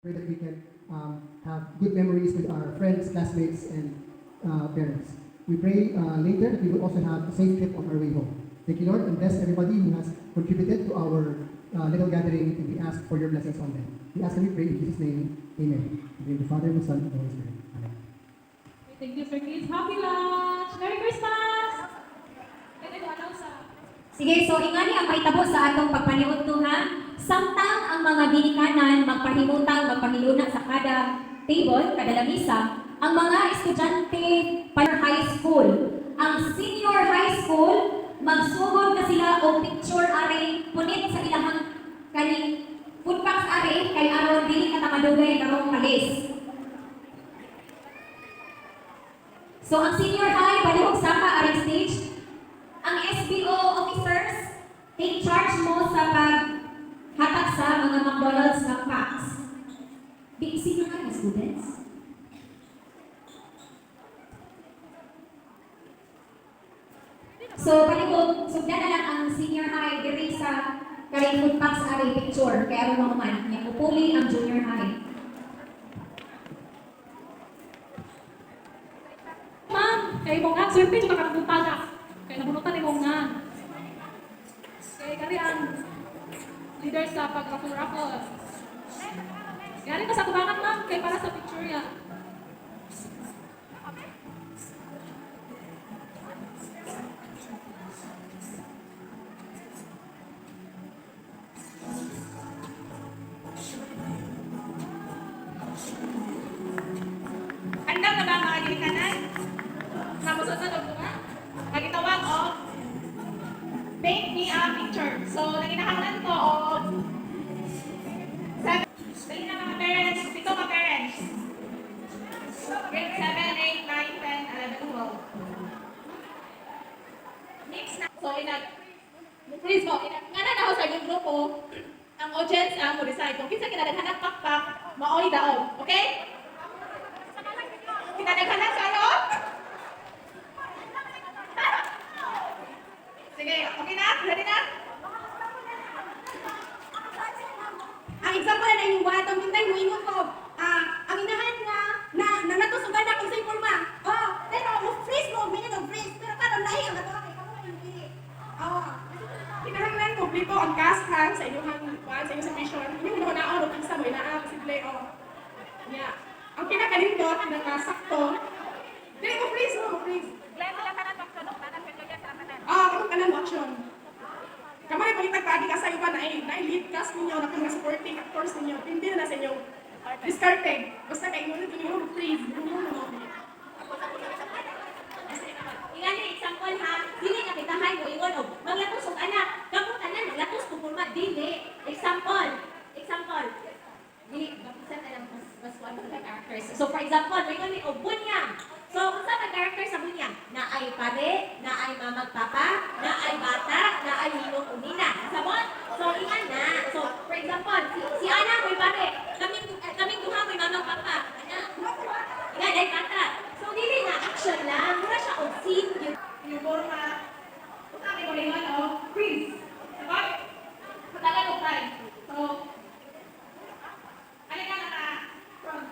Pray that we can have good memories with our friends, classmates, and parents. We pray later that we will also have a safe trip on our way home. Thank you, Lord, and bless everybody who has contributed to our little gathering, and we ask for your blessings on them. We ask and we pray in Jesus' name. Amen. In the name of the Father, and the Son, and the Holy Spirit. Amen. Thank you, Sir Kids. Happy lunch! Merry Christmas! Pwede ko announce sa... Sige, so ingani ang mahitabo sa atong pagpaniud to ha. Samtang ang mga ginikanan magpahimutang magpahiluna sa kada table, kada lamisa, ang mga estudyante para high school, ang senior high school, magsugod na sila og picture ari punit sa ilahang kani food packs ari kay aron dili ka tamadugay karong kalis. So ang senior high palihog saka ari stage. Ang SBO officers, take charge mo sa paghatag sa mga McDonald's na packs. Sino ka na students? So, palihog, sugdan na lang ang senior high diri sa karing food packs ari picture. Kaya aron mahuman, niya pupuli ang junior high. Ma'am, kay mo nga, Sir Pete, makapunta na. Kaya nabunutan ni mo nga. Kaya kari ang leader sa pag-raffle-raffle. Kaya rin ka sa kubangan, ma'am, kaya para sa picture ya. Handa na ba ang mga ginikanan? Namusunod ko nga. Nagitawag o paint me a picture. So, naginahanglan ko o 7. Dali na mga parents. Pito mga parents. Grade 7, 8, 9, 10, 11, 12. Next na. So, please mo, nga na ako sa inyong grupo, ang audience ang mo decide. Kung kinsa kinadaghanang pakpak, maoy daon. Okay? Kinadaghanang kayo? Sige, okay na? Ready na? Ang example na yung buhat, ang hintay mo ingon ko, ang inahan nga, na natusugan na kung sa informa. Oh, pero mo freeze mo, minute of freeze. Pero karon lahi ang ato kay kamo yung dili. Oh. Kinahanglan kumplito ang cast-hand sa inyong sa inyong submission. Inyong naon o kinsa mo inaa posible o. Yeah. Ang pinakalindot, pinakasakto. Dili mo freeze mo freeze. Kamu kanan action. Kamay pagitag paagi ka sa iba na lead cast ninyo na kung supporting actors ninyo. Hindi na sa inyo discarded. Basta kay inyo na yung freeze. Ingani example ha, dili nga kitahay mo ingon og maglatos og anak, kamo tanan maglatos kung forma dili. Example. Dili babisan alam mas kuan ka characters. So for example, may ingon ni og bunyang. So kung sa mga character sa bunyang, na ay pare, na ay mamag papa, na ay bata, na ay ninong unina. Sabot? So ingan na. So for example, si Ana may pare, kaming duha may mamag papa. Ana. Ingan ay bata. So dili na action lang, mura siya og scene Yung forma. Sabi ko rin freeze. Sabay? Patagal og time. So, alin ka na front.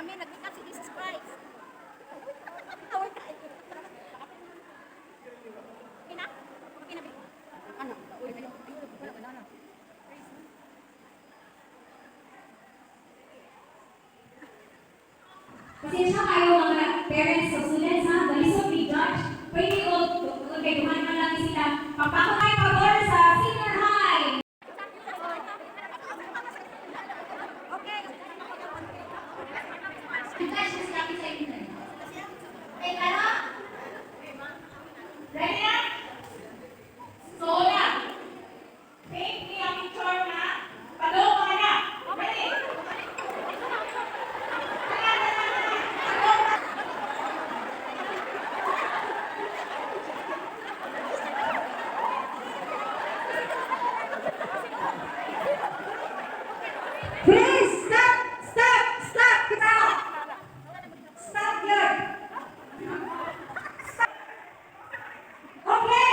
Kami nag-pick si Jesus Christ. Kina? Kina ba? Ano? Uy, ayun. Wala ka na. Pasensya kayo mga parents of students ha, dali sa pre-judge. Pwede ko, kay duman man lang sila. Papakay pabor sa senior high. Okay. Guys, mas laki sa inyo. Okay, ano? Ready na? So, una. Take me ang picture na. Padong mga na. Ready? Please stop! Stop! Stop! Kita! Stop here! Okay!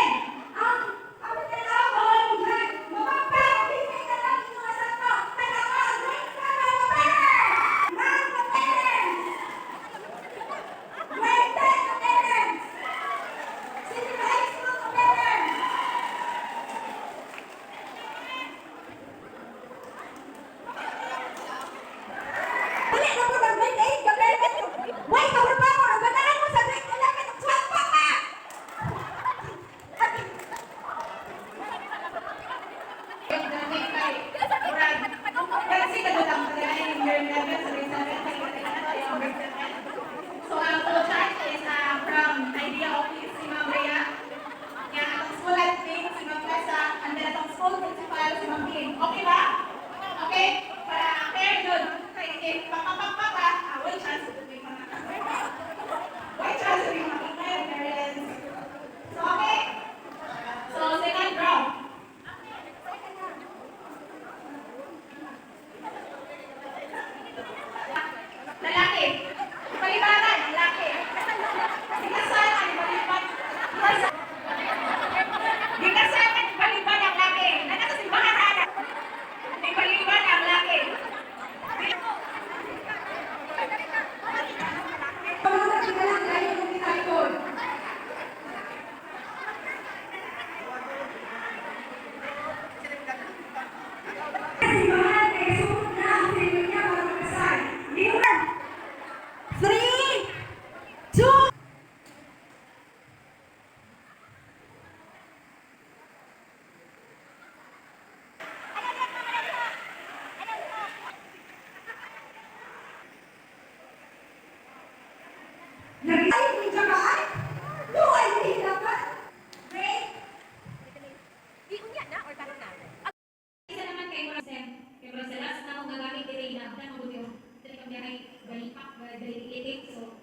Ang tinawag dyan, mapapagpipig na lang yung mga santo. Kailangan, wait ka na mga parents! Mga parents! Wait ka na parents! Senior high school parents! Dali na mo ng grade 8 ka parents! Why power power? Ganahan mo sa grade 11 at 12 pa ka! Kasi nagulang ko na yung grade 11 sa grade 7. So, ang co-charge is from Idea Office, si Ma'am Rhea. Yan, atong school admin, si Ma'am Tessa, and then atong school principal, si Ma'am Kim. Okay ba? Okay? Para fair yun. Kaya papapapapa, one chance to be mga one chance to be mga parents. So, okay? So, second round. Lalaki. Palibaran, lalaki. Dikasalan, paliban. Dikasalan, paliban ang lalaki. Nagkasimbahan na. Paliban ang lalaki. Pamunod ka lang dahil kung italikod. Simbahan ay sumunod na ang sino niya para magkasal. Liwan! 3, 2, Nag-ayos mo yung jamaan? Luway mo yung dapat? Great! Isa naman kay Rosem. Kay Roselas na akong gagamit ni Reyna. Dan mabuti yung talagang biyahe, dali pa, dali itik. So,